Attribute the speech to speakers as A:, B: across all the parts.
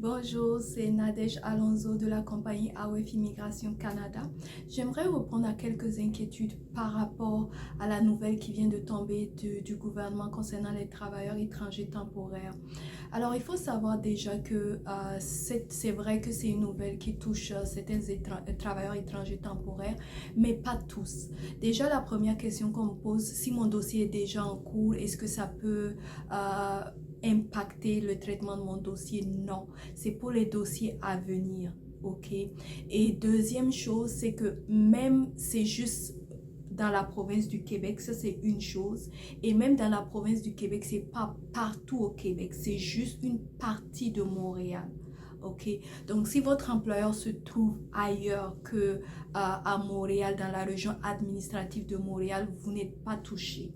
A: Bonjour, c'est Nadège Alonso de la compagnie AOF Immigration Canada. J'aimerais répondre à quelques inquiétudes par rapport à la nouvelle qui vient de tomber du gouvernement concernant les travailleurs étrangers temporaires. Alors, il faut savoir déjà que c'est vrai que c'est une nouvelle qui touche certains travailleurs étrangers temporaires, mais pas tous. Déjà, la première question qu'on me pose, si mon dossier est déjà en cours, est-ce que ça peut impacter le traitement de mon dossier? Non, c'est pour les dossiers à venir. Ok. Et deuxième chose, c'est que même c'est juste dans la province du Québec, ça c'est une chose. Et même dans la province du Québec, c'est pas partout au Québec, c'est juste une partie de Montréal. Ok, donc si votre employeur se trouve ailleurs que à Montréal, dans la région administrative de Montréal, vous n'êtes pas touché.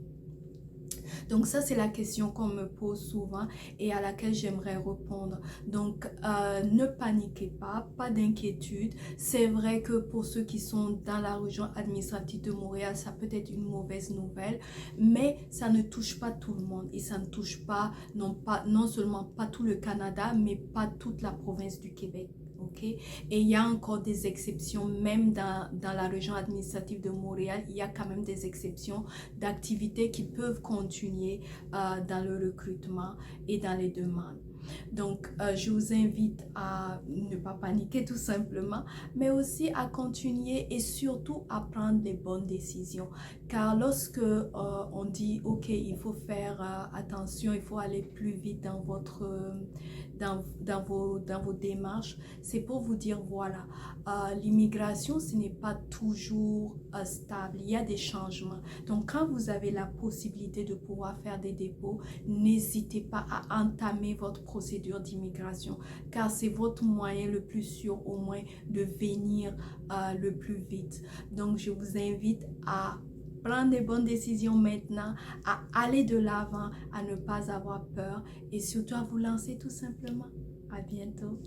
A: Donc ça, c'est la question qu'on me pose souvent et à laquelle j'aimerais répondre. Donc, ne paniquez pas, pas d'inquiétude. C'est vrai que pour ceux qui sont dans la région administrative de Montréal, ça peut être une mauvaise nouvelle, mais ça ne touche pas tout le monde et ça ne touche pas, non seulement pas tout le Canada, mais pas toute la province du Québec. Okay? Et il y a encore des exceptions, même dans la région administrative de Montréal, il y a quand même des exceptions d'activités qui peuvent continuer dans le recrutement et dans les demandes. Donc, je vous invite à ne pas paniquer tout simplement, mais aussi à continuer et surtout à prendre les bonnes décisions. Car lorsque on dit, OK, il faut faire attention, il faut aller plus vite dans vos démarches, c'est pour vous dire, voilà, l'immigration, ce n'est pas toujours stable, il y a des changements. Donc, quand vous avez la possibilité de pouvoir faire des dépôts, n'hésitez pas à entamer votre procédure d'immigration, car c'est votre moyen le plus sûr au moins de venir le plus vite. Donc, je vous invite à prendre des bonnes décisions maintenant, à aller de l'avant, à ne pas avoir peur et surtout à vous lancer tout simplement. À bientôt.